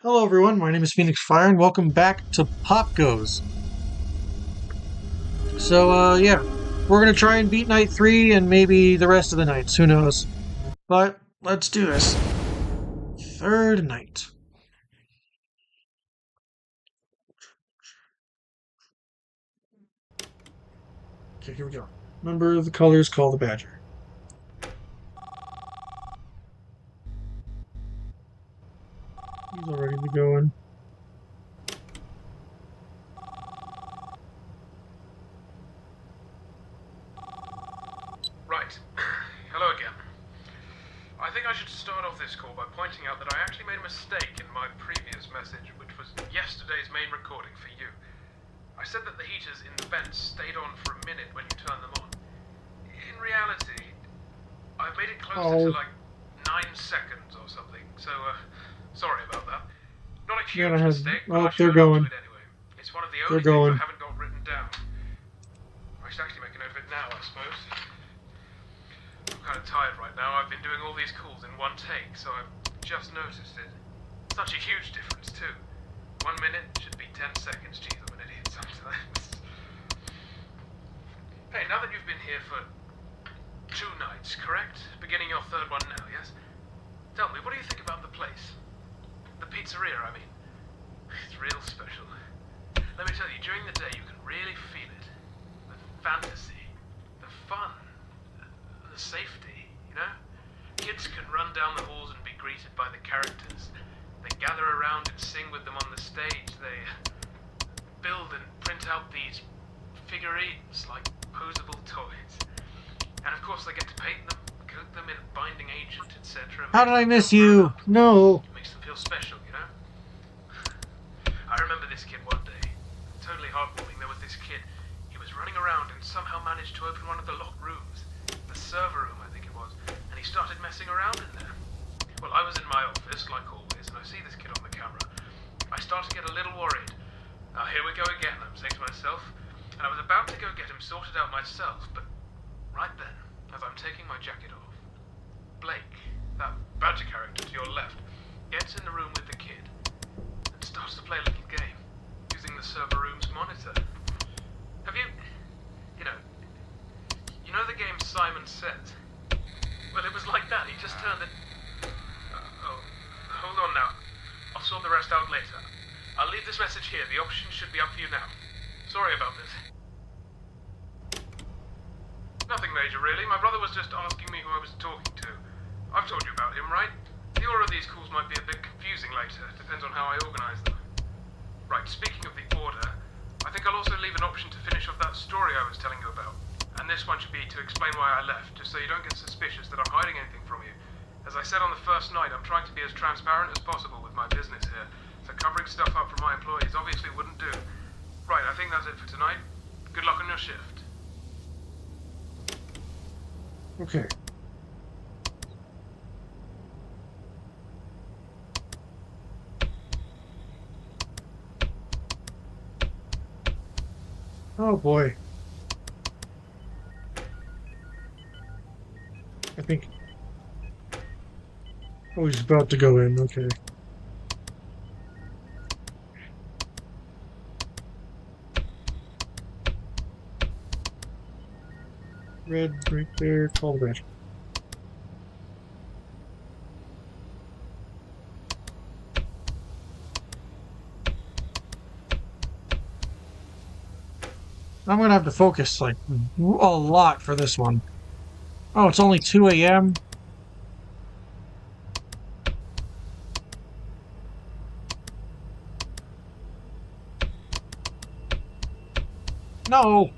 Hello, everyone. My name is Phoenix Fire, and welcome back to PopGoes. Yeah, we're gonna try and beat night 3 and maybe the rest of the nights. Who knows? But let's do this. Third night. Okay, here we go. Remember the colors. Call the badger. He's already going. Right. Hello again. I think I should start off this call by pointing out that I actually made a mistake in my previous message, which was yesterday's main recording for you. I said that the heaters in the vents stayed on for a minute when you turned them on. In reality, I've made it closer to like 9 seconds or something, so sorry about that. Not a huge mistake, but I should They're own up going. to it anyway. It's one of the They're only things going. I haven't got written down. I should actually make a note of it now, I suppose. I'm kind of tired right now. I've been doing all these calls in one take, so I've just noticed it. Such a huge difference, too. 1 minute should be 10 seconds. Jeez, I'm an idiot sometimes. Hey, now that you've been here for 2 nights, correct? Beginning your third one now, yes? Tell me, what do you think about the place? The pizzeria, I mean. It's real special. Let me tell you, during the day you can really feel it. The fantasy, the fun, the safety, you know? Kids can run down the halls and be greeted by the characters. They gather around and sing with them on the stage. They build and print out these figurines like posable toys. And of course they get to paint them, coat them in a binding agent, etc. How did I miss you? No. It makes them feel special, you know? I remember this kid one day. Totally heartwarming. There was this kid. He was running around and somehow managed to open one of the locked rooms. The server room, I think it was. And he started messing around in there. Well, I was in my office, like always, and I see this kid on the camera. I start to get a little worried. Now, here we go again, I'm saying to myself. And I was about to go get him sorted out myself, but right then, as I'm taking my jacket off, Blake, that badger character to your left, gets in the room with the kid and starts to play a little game using the server room's monitor. Have you know the game Simon Says? Well, it was like that. He just turned it. Oh, hold on now. I'll sort the rest out later. I'll leave this message here. The options should be up for you now. Sorry about this. Nothing major, really. My brother was just asking me who I was talking to. I've told you about him, right? The order of these calls might be a bit confusing later. Depends on how I organize them. Right, speaking of the order, I think I'll also leave an option to finish off that story I was telling you about. And this one should be to explain why I left, just so you don't get suspicious that I'm hiding anything from you. As I said on the first night, I'm trying to be as transparent as possible with my business here, so covering stuff up from my employees obviously wouldn't do. Right, I think that's it for tonight. Good luck on your shift. Okay. Oh boy. I think. Oh, he's about to go in. Okay. Red right there. Call the badger. I'm gonna have to focus like a lot for this one. Oh, it's only 2 a.m. No.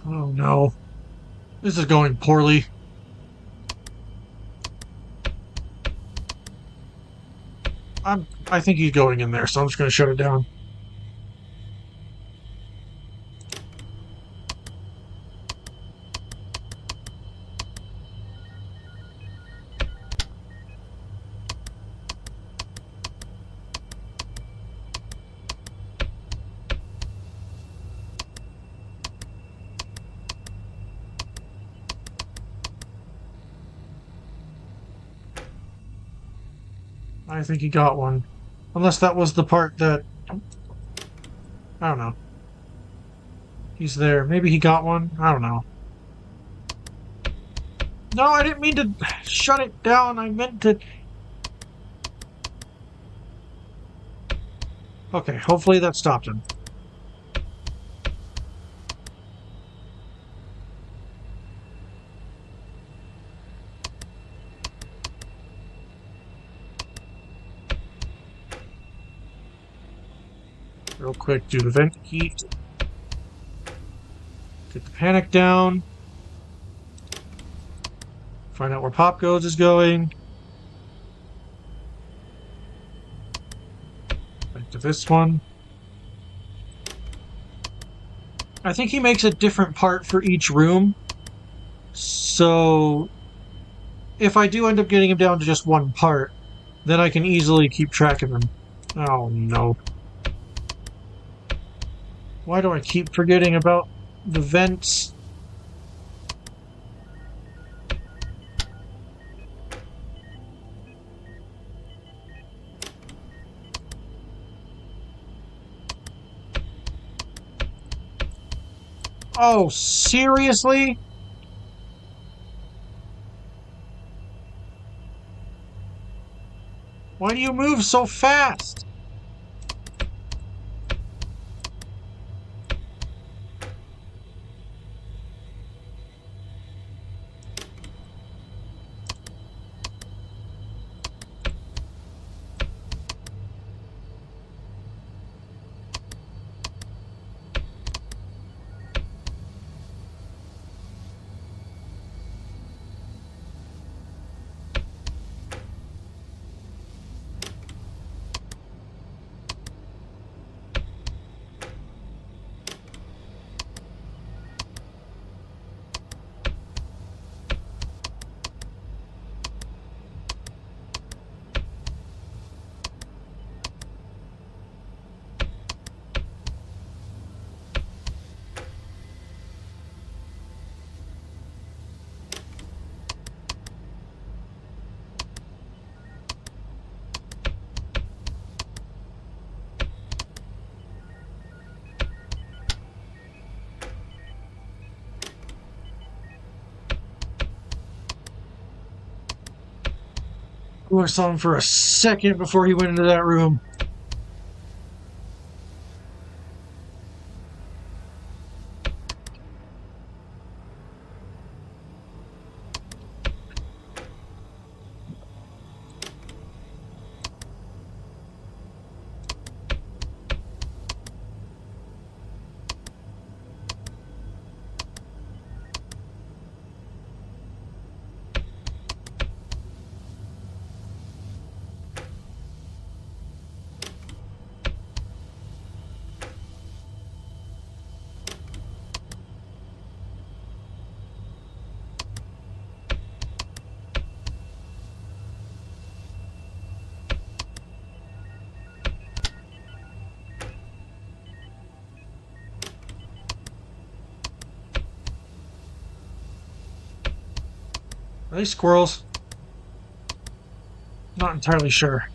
Oh no. This is going poorly. I think he's going in there, so I'm just gonna shut it down. I think he got one. Unless that was the part that... I don't know. He's there. Maybe he got one? I don't know. No, I didn't mean to shut it down. I meant to... Okay, hopefully that stopped him. Real quick, do the vent heat. Get the panic down. Find out where PopGoes is going. Back to this one. I think he makes a different part for each room. So if I do end up getting him down to just one part, then I can easily keep track of him. Oh no. Why do I keep forgetting about the vents? Oh, seriously? Why do you move so fast? Oh, I saw him for a second before he went into that room. Are they squirrels? Not entirely sure.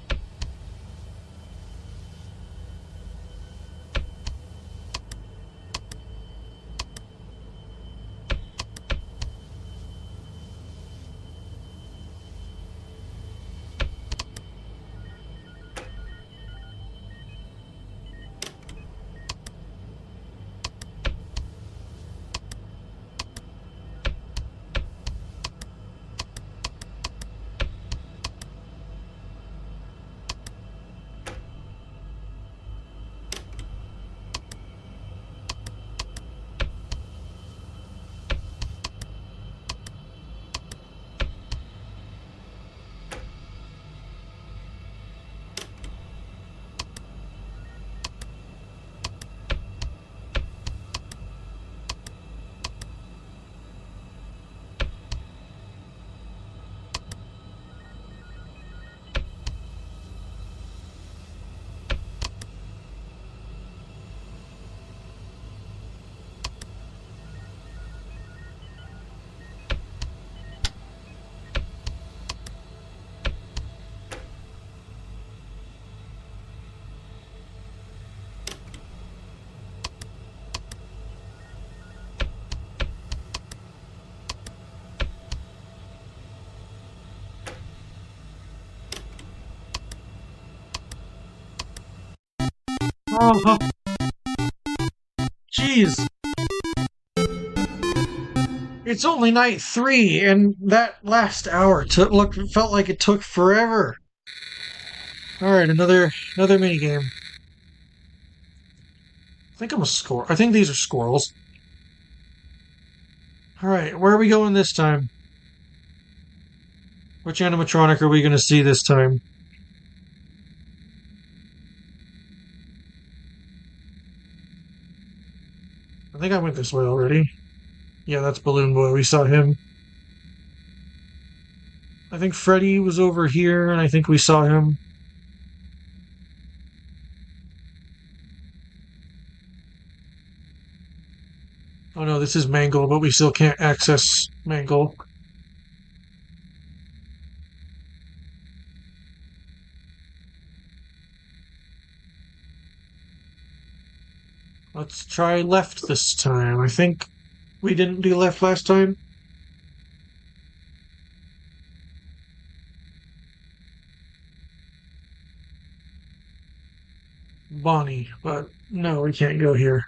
Oh, jeez. It's only night 3, and that last hour felt like it took forever. All right, another mini game. I think I'm a squirrel. I think these are squirrels. All right, where are we going this time? Which animatronic are we going to see this time? I think I went this way already. Yeah, that's Balloon Boy. We saw him. I think Freddy was over here, and I think we saw him. Oh no, this is Mangle, but we still can't access Mangle. Let's try left this time. I think we didn't do left last time. Bonnie, but no, we can't go here.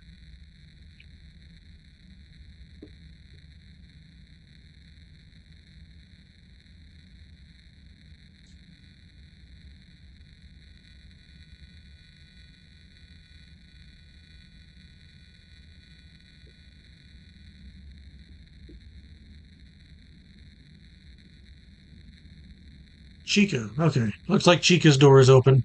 Chica. Okay. Looks like Chica's door is open.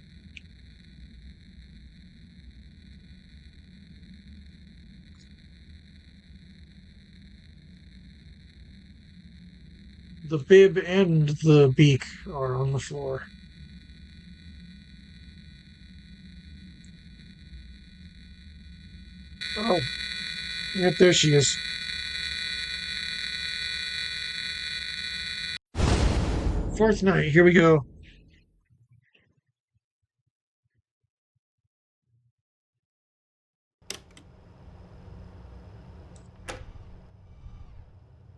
The bib and the beak are on the floor. Oh, yep, there she is. Fourth night. Here we go.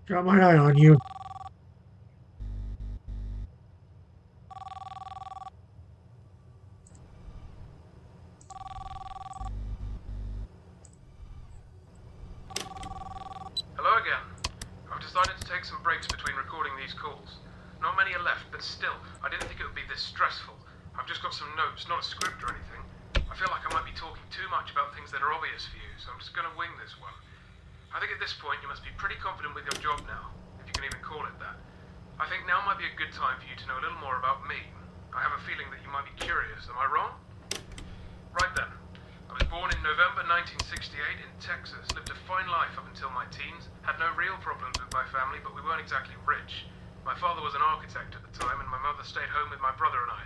Got my eye on you. Hello again. I've decided to take some breaks between recording these calls. Not many are left, but still, I didn't think it would be this stressful. I've just got some notes, not a script or anything. I feel like I might be talking too much about things that are obvious for you, so I'm just gonna wing this one. I think at this point you must be pretty confident with your job now, if you can even call it that. I think now might be a good time for you to know a little more about me. I have a feeling that you might be curious, am I wrong? Right then. I was born in November 1968 in Texas, lived a fine life up until my teens, had no real problems with my family, but we weren't exactly rich. My father was an architect at the time, and my mother stayed home with my brother and I.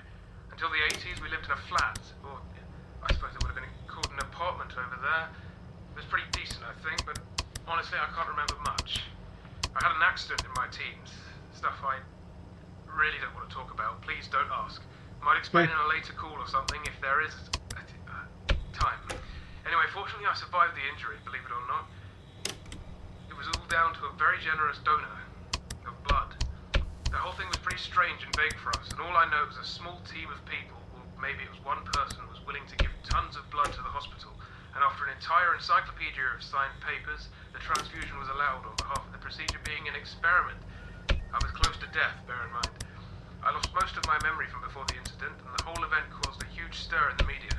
Until the 80s, we lived in a flat, or I suppose it would have been called an apartment over there. It was pretty decent, I think, but honestly, I can't remember much. I had an accident in my teens, stuff I really don't want to talk about. Please don't ask. Might explain in a later call or something if there is time. Anyway, fortunately I survived the injury, believe it or not. It was all down to a very generous donor of blood. The whole thing was pretty strange and vague for us, and all I know was a small team of people, or maybe it was one person, was willing to give tons of blood to the hospital, and after an entire encyclopedia of signed papers, the transfusion was allowed on behalf of the procedure being an experiment. I was close to death, bear in mind. I lost most of my memory from before the incident, and the whole event caused a huge stir in the media.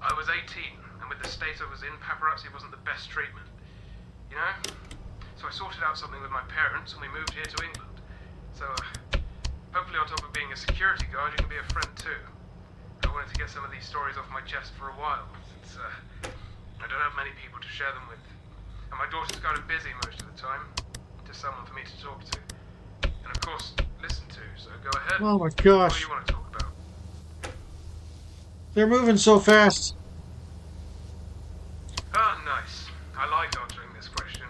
I was 18, and with the state I was in, paparazzi wasn't the best treatment. You know? So I sorted out something with my parents, and we moved here to England. So, hopefully on top of being a security guard, you can be a friend too. I wanted to get some of these stories off my chest for a while, since I don't have many people to share them with. And my daughter's kind of busy most of the time. Just someone for me to talk to. And of course, listen to, so go ahead. Oh my What do gosh. you want to talk about? They're moving so fast. Ah, nice. I liked answering this question.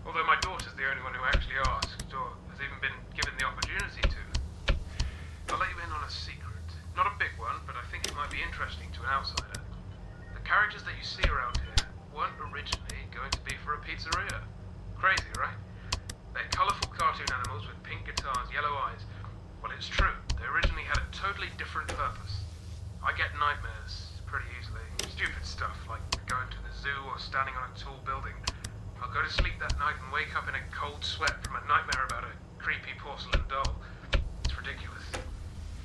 Although my daughter's the only one who actually asked, or has even been given the opportunity to. I'll let you in on a secret. Not a big one, but I think it might be interesting to an outsider. The characters that you see around here weren't originally going to be for a pizzeria. Crazy, right? They're colourful cartoon animals with pink guitars, yellow eyes. Well, it's true. They originally had a totally different purpose. I get nightmares pretty easily. stupid stuff like going to the zoo or standing on a tall building. I'll go to sleep that night and wake up in a cold sweat from a nightmare about a creepy porcelain doll. It's ridiculous.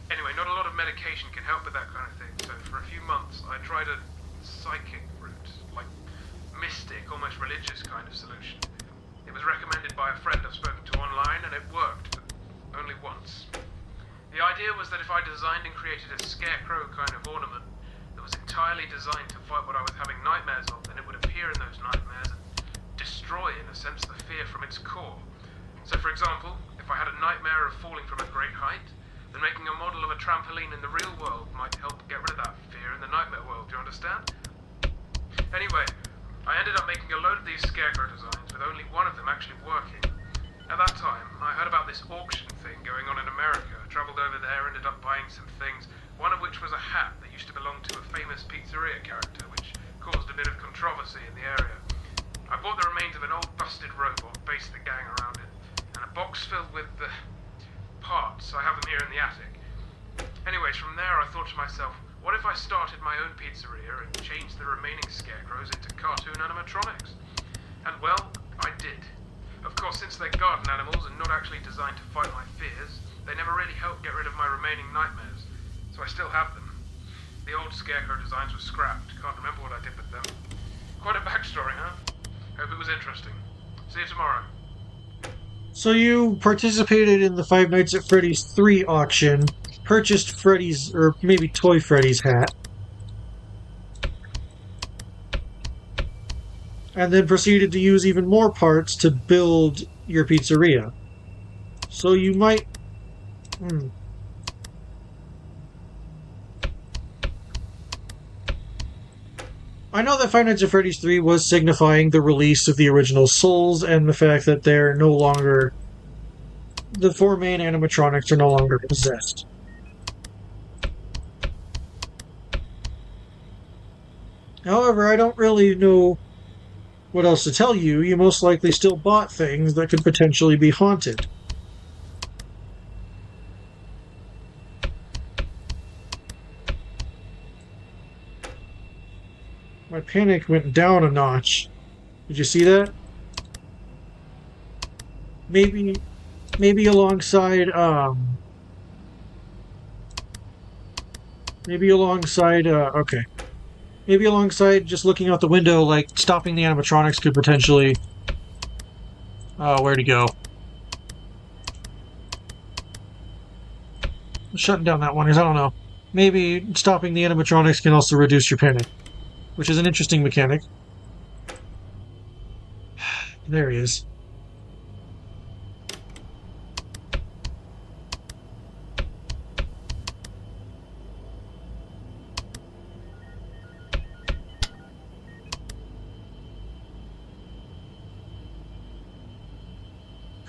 Anyway, not a lot of medication can help with that kind of thing, so for a few months I tried a psychic route, like mystic, almost religious kind of solution. It was recommended by a friend I've spoken to online, and it worked, but only once. The idea was that if I designed and created a scarecrow kind of ornament that was entirely designed to fight what I was having nightmares of, then it would appear in those nightmares and destroy, in a sense, the fear from its core. So, for example, if I had a nightmare of falling from a great height, then making a model of a trampoline in the real world might help get rid of that fear in the nightmare world, do you understand? Anyway, I ended up making a load of these scarecrow designs with only one of them actually working. At that time, I heard about this auction thing going on in America. I travelled over there, ended up buying some things, one of which was a hat that used to belong to a famous pizzeria character, which caused a bit of controversy in the area. I bought the remains of an old busted robot, based the gang around it, and a box filled with the parts. I have them here in the attic. Anyways, from there I thought to myself, what if I started my own pizzeria and changed the remaining scarecrows into cartoon animatronics? And well, I did. Of course, since they're garden animals and not actually designed to fight my fears, they never really helped get rid of my remaining nightmares. So I still have them. The old scarecrow designs were scrapped. Can't remember what I did with them. Quite a backstory, huh? Hope it was interesting. See you tomorrow. So you participated in the Five Nights at Freddy's 3 auction, purchased Freddy's, or maybe Toy Freddy's hat, and then proceeded to use even more parts to build your pizzeria. So you might. Hmm. I know that Five Nights at Freddy's 3 was signifying the release of the original Souls and the fact that they're no longer. The four main animatronics are no longer possessed. However, I don't really know what else to tell you. You most likely still bought things that could potentially be haunted. My panic went down a notch. Did you see that? Maybe, maybe alongside, maybe alongside, okay. Maybe alongside just looking out the window, like stopping the animatronics could potentially. Oh, where'd he go? Shutting down that one because I don't know. Maybe stopping the animatronics can also reduce your panic, which is an interesting mechanic. There he is.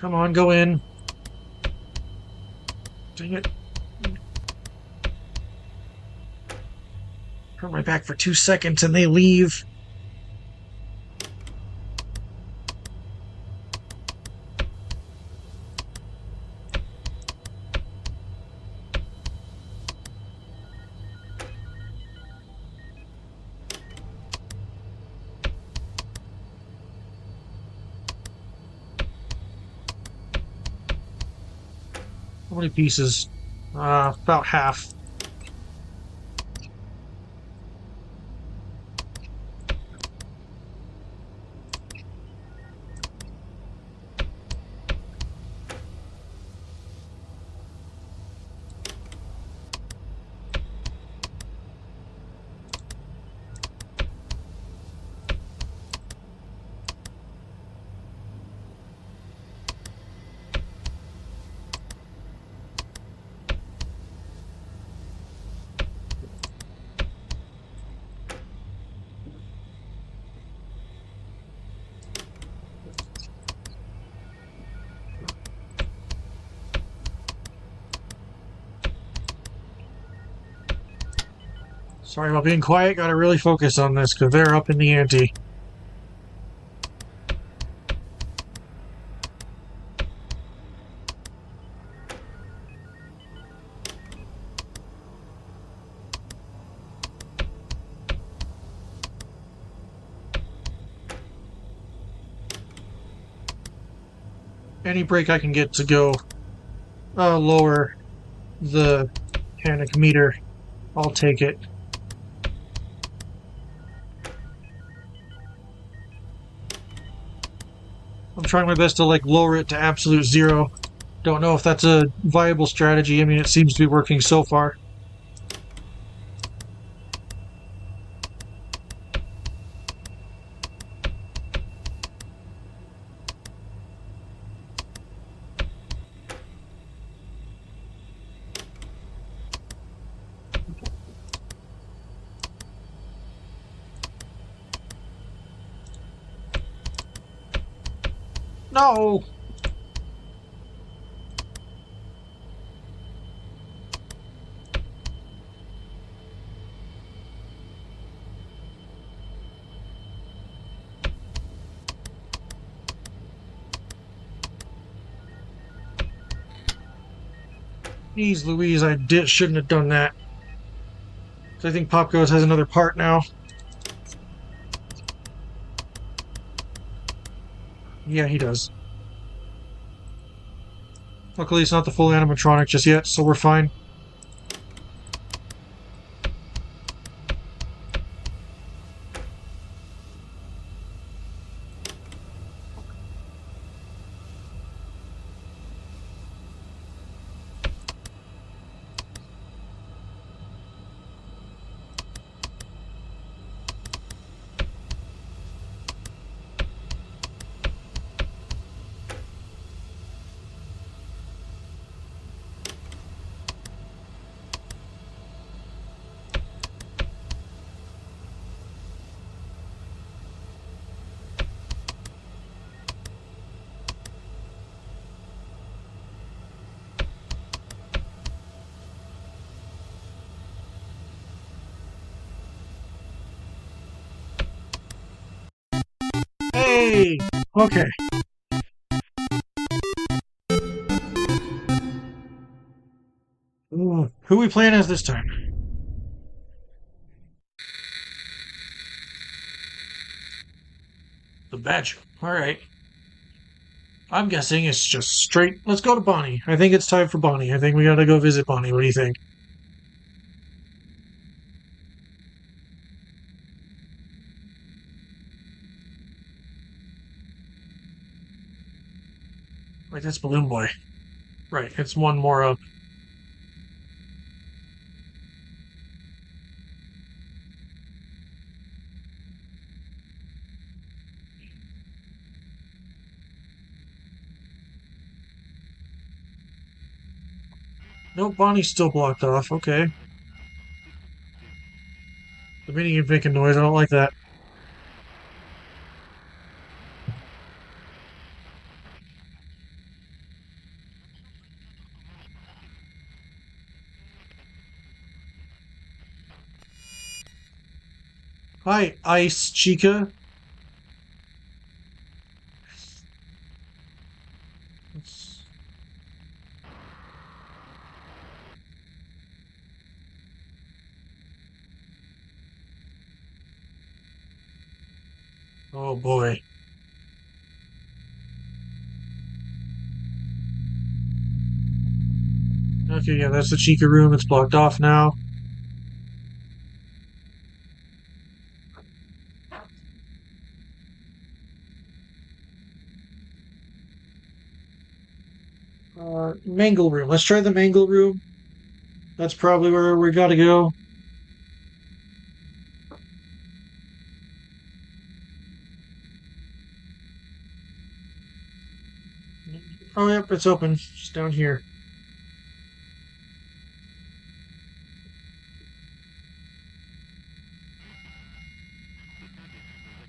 Come on, go in. Dang it. Turn my back for 2 seconds and they leave. How many pieces? About half. Sorry about being quiet. Gotta really focus on this because they're up in the ante. Any break I can get to go lower the panic meter, I'll take it. I'm trying my best to like lower it to absolute zero. Don't know if that's a viable strategy. I mean, it seems to be working so far. No! Jeez Louise, shouldn't have done that. So I think PopGoes has another part now. Yeah, he does. Luckily, it's not the full animatronic just yet, so we're fine. Hey! Okay. Ooh, who we playing as this time? The Badger. Alright. I'm guessing it's just straight. Let's go to Bonnie. I think it's time for Bonnie. I think we gotta go visit Bonnie. What do you think? Wait, that's Balloon Boy. Right, it's one more up. Nope, Bonnie's still blocked off. Okay. The minigame's making noise. I don't like that. Hi, Ice Chica. It's- Oh boy. Okay, yeah, that's the Chica room. It's blocked off now. Mangle room. Let's try the Mangle room. That's probably where we gotta go. Oh, yep, it's open. It's down here.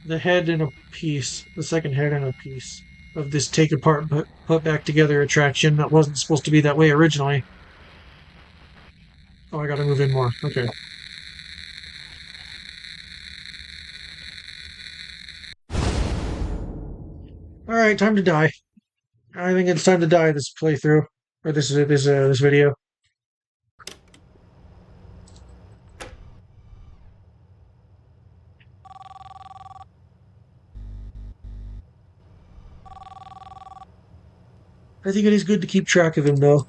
The head in a piece. The second head in a piece of this take apart but put back together attraction that wasn't supposed to be that way originally. Oh, I gotta move in more. Okay. Alright, time to die. I think it's time to die this playthrough. Or this video. I think it is good to keep track of him, though.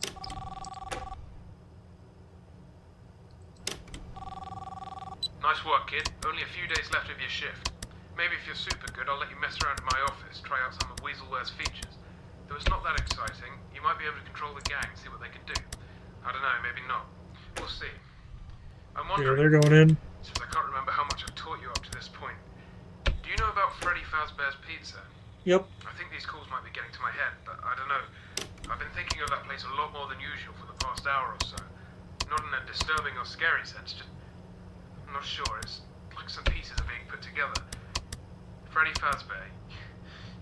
Nice work, kid. Only a few days left of your shift. Maybe if you're super good, I'll let you mess around in my office, try out some of Weaselware's features. Though it's not that exciting, you might be able to control the gang, see what they can do. I don't know, maybe not. We'll see. I'm Yeah, wondering, they're going in. since I can't remember how much I've taught you up to this point, do you know about Freddy Fazbear's Pizza? Yep. I think these calls might be getting to my head, but I don't know. I've been thinking of that place a lot more than usual for the past hour or so. Not in a disturbing or scary sense, just... I'm not sure, it's like some pieces are being put together. Freddy Fazbear.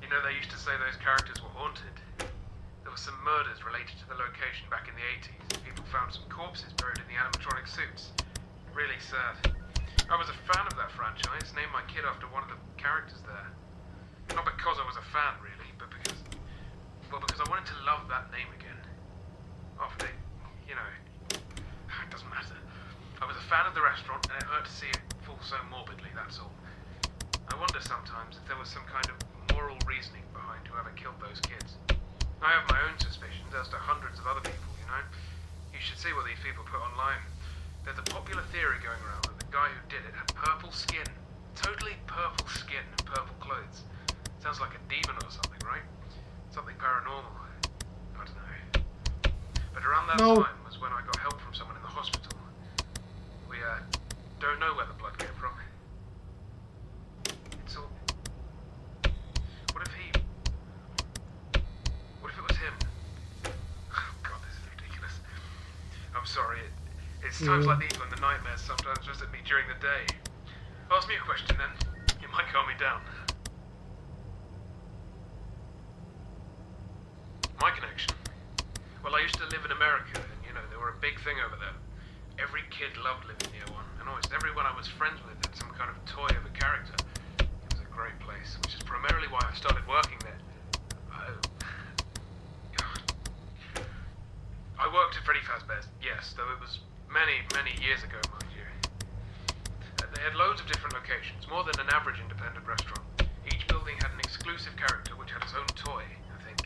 You know they used to say those characters were haunted. There were some murders related to the location back in the 80s. People found some corpses buried in the animatronic suits. Really sad. I was a fan of that franchise, named my kid after one of the characters there. Not because I was a fan, really, but because... Well, because I wanted to love that name again. After, you know... It doesn't matter. I was a fan of the restaurant, and it hurt to see it fall so morbidly, that's all. I wonder sometimes if there was some kind of moral reasoning behind whoever killed those kids. I have my own suspicions, as do hundreds of other people, you know? You should see what these people put online. There's a popular theory going around that the guy who did it had purple skin. Totally purple skin and purple clothes. Sounds like a demon or something, right? Something paranormal. I don't know. But around that No. time was when I got help from someone in the hospital. We, don't know where the blood came from. It's all... What if he... What if it was him? Oh, God, this is ridiculous. I'm sorry, it's times like these when the nightmares sometimes visit me during the day. Ask me a question then. It might calm me down. My connection? Well, I used to live in America, and you know, they were a big thing over there. Every kid loved living near one, and almost everyone I was friends with had some kind of toy of a character. It was a great place, which is primarily why I started working there. I worked at Freddy Fazbear's, yes, though it was many, many years ago, mind you. They had loads of different locations, more than an average independent restaurant. Each building had an exclusive character which had its own toy, I think.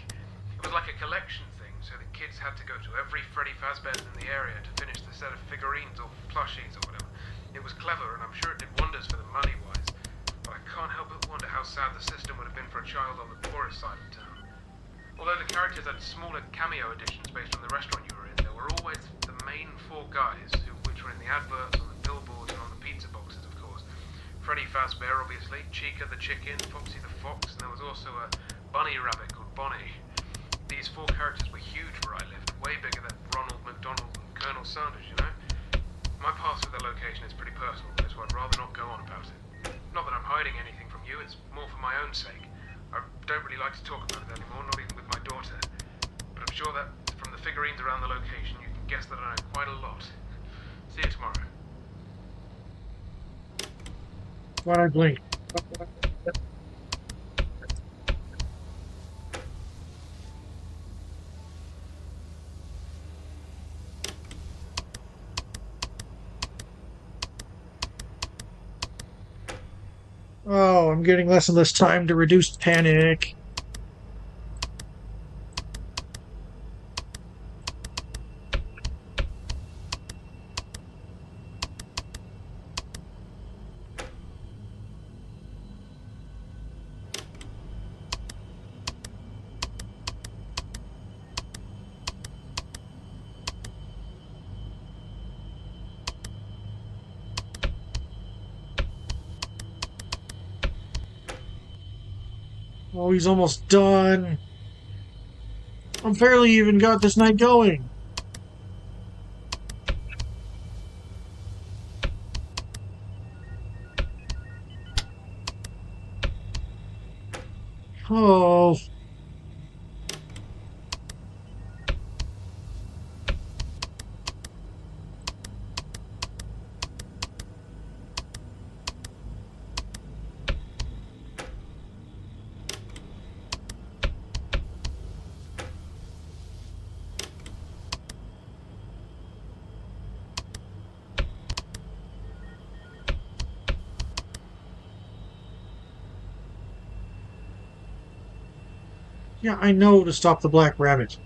It was like a collection thing, so the kids had to go to every Freddy Fazbear's in the area to finish the set of figurines or plushies or whatever. It was clever, and I'm sure it did wonders for them money-wise. But I can't help but wonder how sad the system would have been for a child on the poorest side of town. Although the characters had smaller cameo editions based on the restaurant you were in, there were always the main four guys, which were in the adverts, on the billboards, and on the pizza boxes, of course. Freddy Fazbear, obviously, Chica the chicken, Foxy the fox, and there was also a bunny rabbit called Bonnie. These four characters were huge where I lived, way bigger than Ronald McDonald and Colonel Sanders, you know? My past with the location is pretty personal, so I'd rather not go on about it. Not that I'm hiding anything from you, it's more for my own sake. I don't really like to talk about it anymore, not even with my daughter. But I'm sure that from the figurines around the location, you can guess that I know quite a lot. See you tomorrow. Why not blink? Oh, I'm getting less and less time to reduce panic. Oh, he's almost done. I'm barely even got this night going. Oh, Yeah, I know to stop the black rabbit.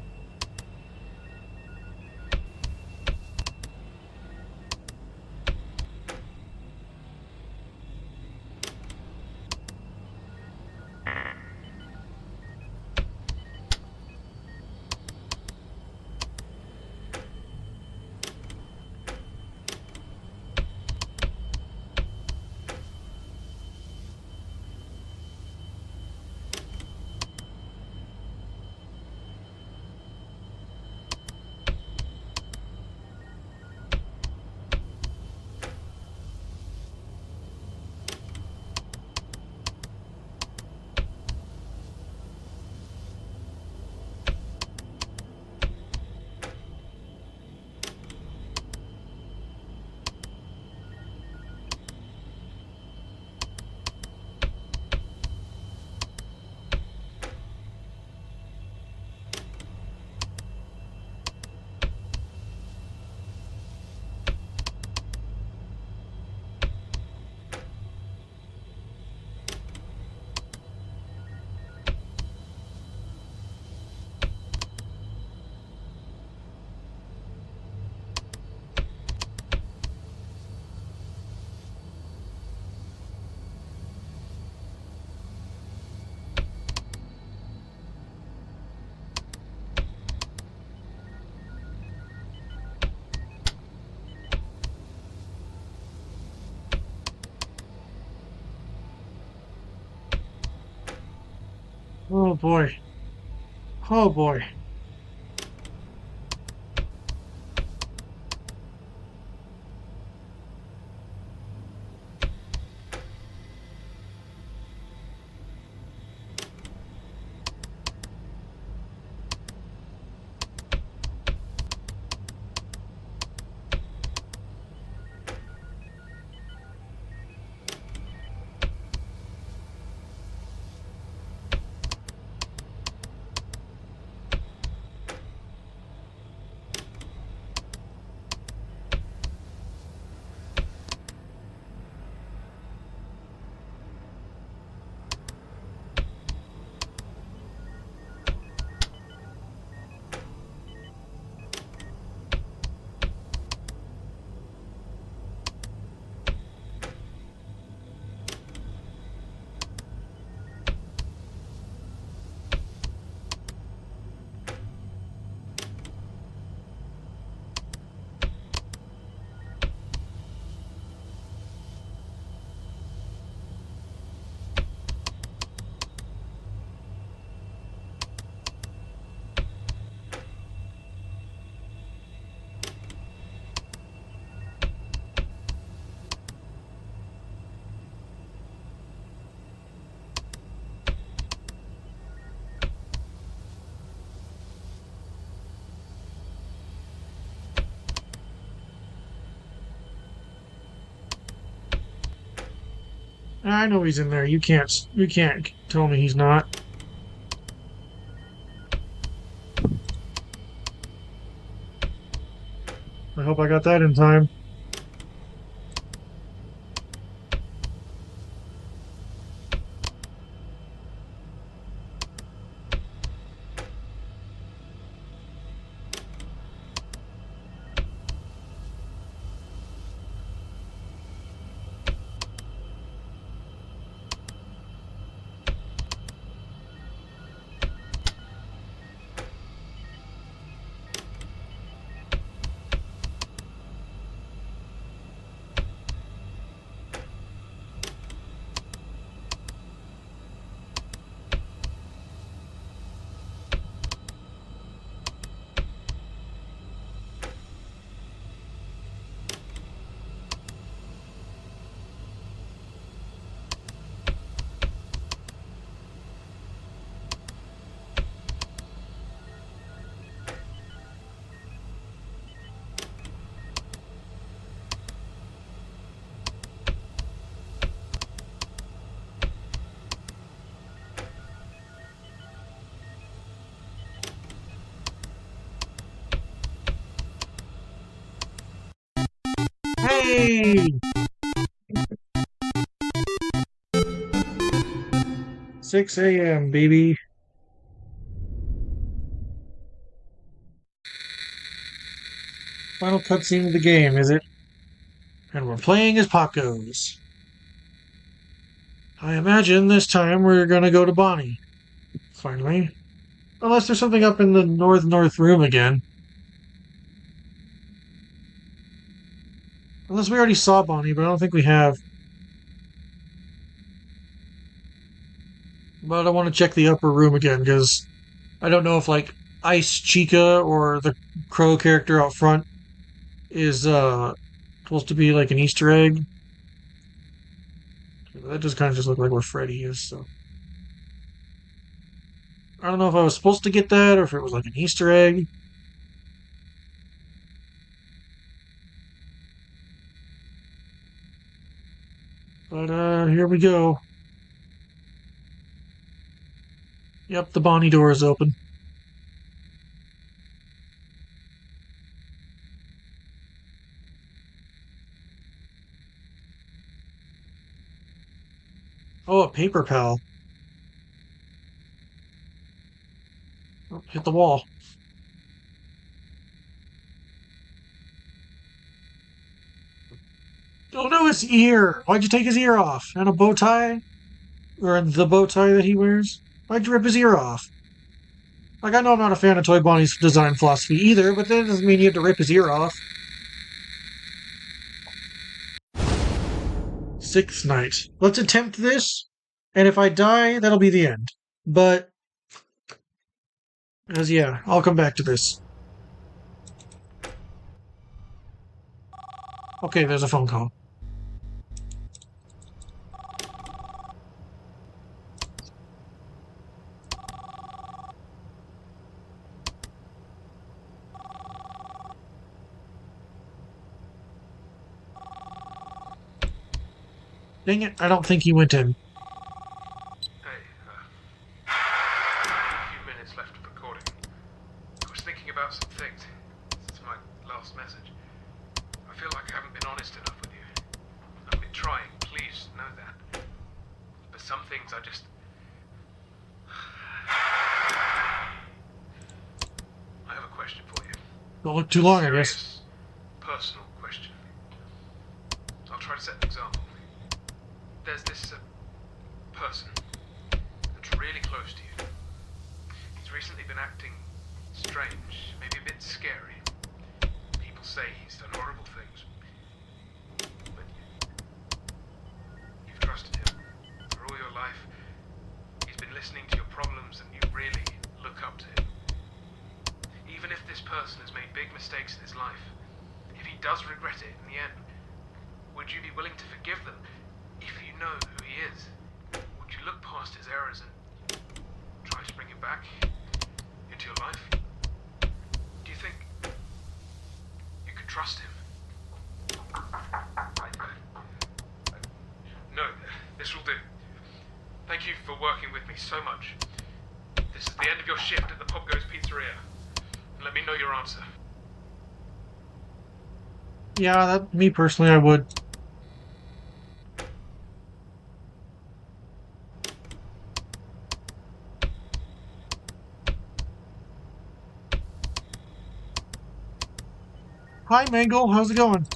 Oh boy. Oh boy. I know he's in there. You can't tell me he's not. I hope I got that in time. Hey! 6 a.m., baby. Final cutscene of the game, is it? And we're playing as PopGoes. I imagine this time we're gonna go to Bonnie. Finally. Unless there's something up in the north room again. Unless we already saw Bonnie, but I don't think we have. But I want to check the upper room again, because I don't know if, like, Ice Chica or the Crow character out front is supposed to be like an Easter egg. That just kind of just look like where Freddy is, so. I don't know if I was supposed to get that or if it was like an Easter egg. But here we go. Yep, the Bonnie door is open. Oh, a paper pal. Oh, hit the wall. Oh no, his ear! Why'd you take his ear off? And a bow tie? Or the bow tie that he wears? Why'd you rip his ear off? Like, I know I'm not a fan of Toy Bonnie's design philosophy either, but that doesn't mean you have to rip his ear off. Sixth night. Let's attempt this, and if I die, that'll be the end. But, as yeah, I'll come back to this. Okay, there's a phone call. Dang it, I don't think he went in. Hey, a few minutes left of recording. I was thinking about some things since my last message. I feel like I haven't been honest enough with you. I've been trying, please know that. But some things I just... I have a question for you. Don't look too long, I guess. Serious, personal question. I'll try to set an example. There's this person that's really close to you. He's recently been acting strange, maybe a bit scary. People say he's done horrible things. But you've trusted him for all your life. He's been listening to your problems and you really look up to him. Even if this person has made big mistakes in his life, if he does regret it in the end, would you be willing to forgive them? If you know who he is, would you look past his errors and try to bring him back into your life? Do you think you could trust him? No, this will do. Thank you for working with me so much. This is the end of your shift at the PopGoes Pizzeria. Let me know your answer. Yeah, me personally, I would. Hi, Mangle. How's it going?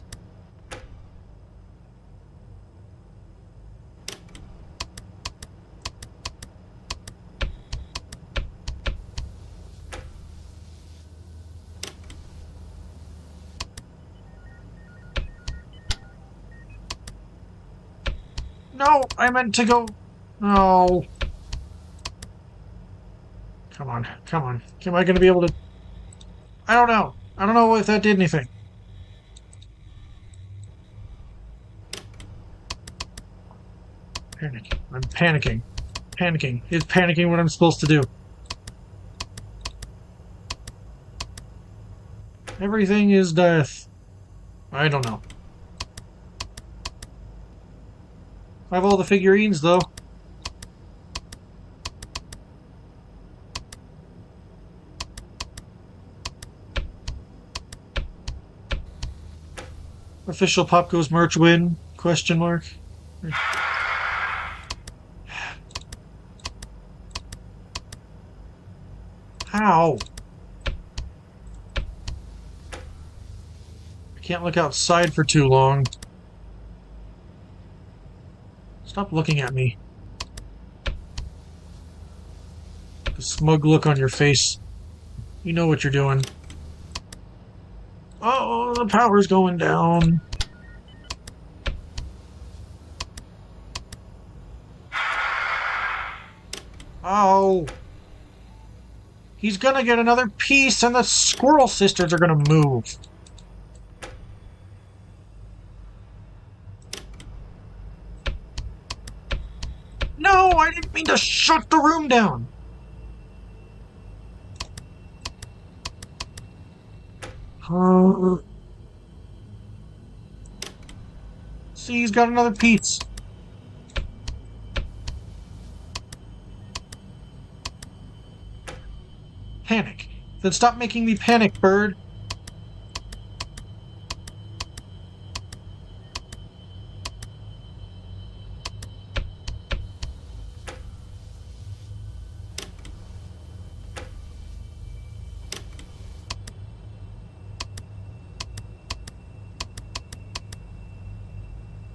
No, I meant to go. No. Come on, come on. Am I going to be able to? I don't know. I don't know if that did anything. Panic. I'm panicking. Panicking. Is panicking what I'm supposed to do? Everything is death. I don't know. I have all the figurines, though. Official PopGoes merch win? Question mark. How? I can't look outside for too long. Stop looking at me. The smug look on your face. You know what you're doing. Oh, the power's going down. Oh. He's gonna get another piece, and the Squirrel sisters are gonna move. No, I didn't mean to shut the room down. See, he's got another piece. Panic. Then stop making me panic, bird.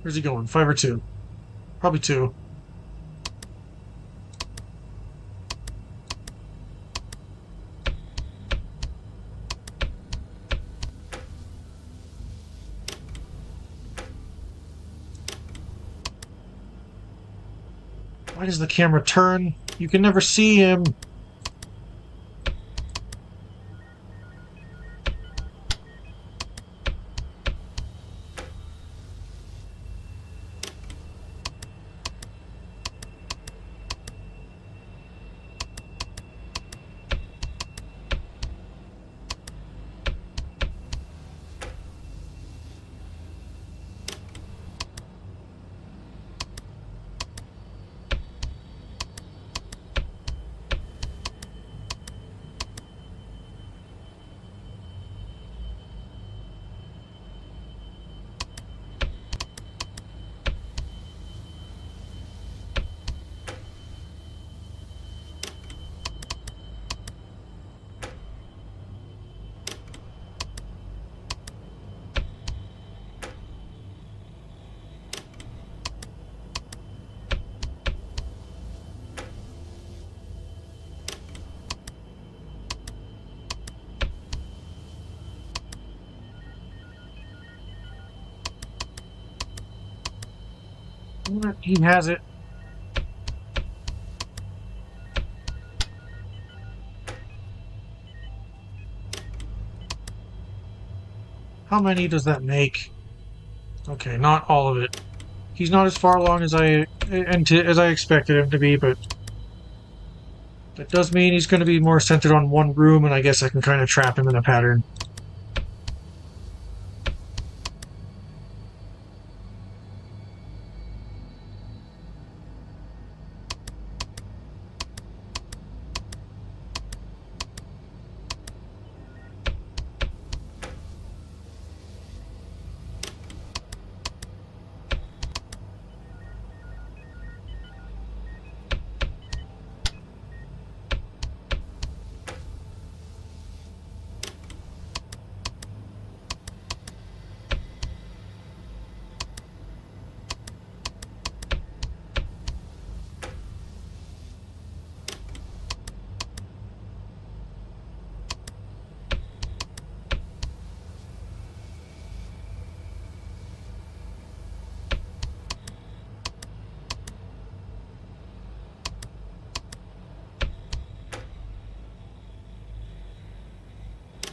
Where's he going? 5 or 2? Probably 2. Why does the camera turn? You can never see him. He has it. How many does that make? Okay, not all of it. He's not as far along as I expected him to be, but that does mean he's going to be more centered on one room, and I guess I can kind of trap him in a pattern.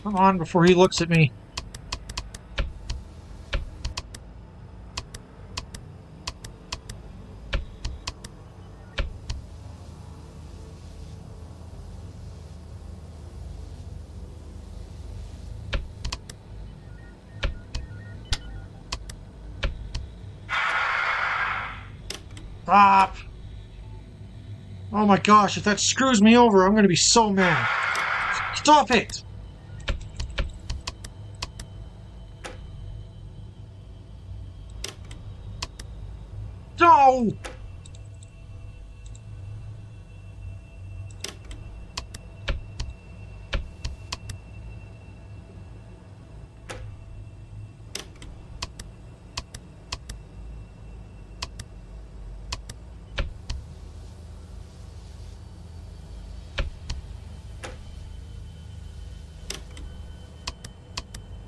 Come on, before he looks at me. Stop! Oh my gosh, if that screws me over, I'm gonna be so mad. Stop it! No!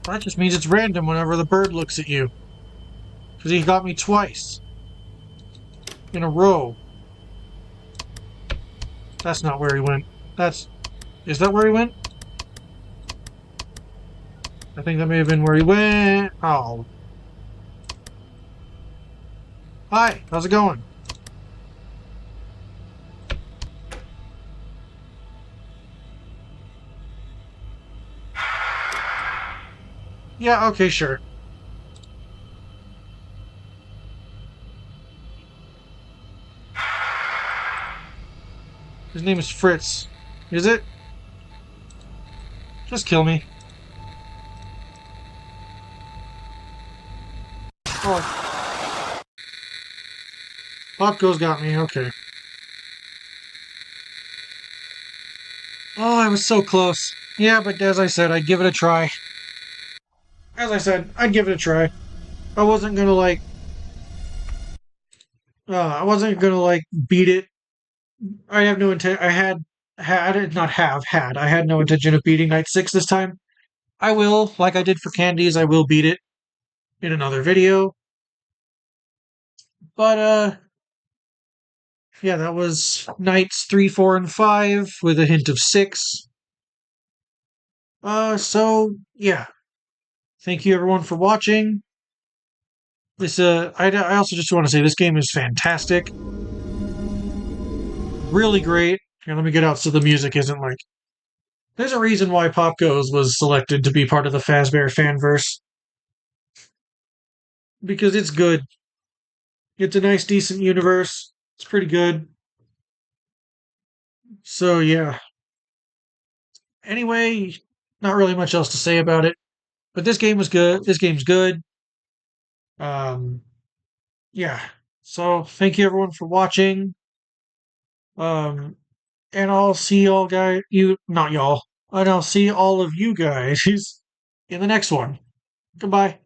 That just means it's random whenever the bird looks at you. Because he got me twice in a row. That's not where he went. That's. Is that where he went? I think that may have been where he went. Oh. Hi, how's it going? Yeah, okay, sure. His name is Fritz. Is it? Just kill me. Oh, PopGoes got me. Okay. Oh, I was so close. Yeah, but as I said, I'd give it a try. As I said, I'd give it a try. I wasn't gonna like. I wasn't gonna like beat it. I have no intent. I not have had. I had no intention of beating Night Six this time. I will, like I did for Candies. I will beat it in another video. But yeah, that was nights 3, 4, and 5 with a hint of 6. So yeah, thank you everyone for watching. I also just want to say this game is fantastic, really great. Here, let me get out so the music isn't like. There's a reason why Pop Goes was selected to be part of the Fazbear fanverse because it's good. It's a nice, decent universe. It's pretty good. So yeah. Anyway, not really much else to say about it. But this game was good. This game's good. Um, yeah. So thank you everyone for watching. Um, and I'll see y'all guys. You not y'all. And I'll see all of you guys in the next one. Goodbye.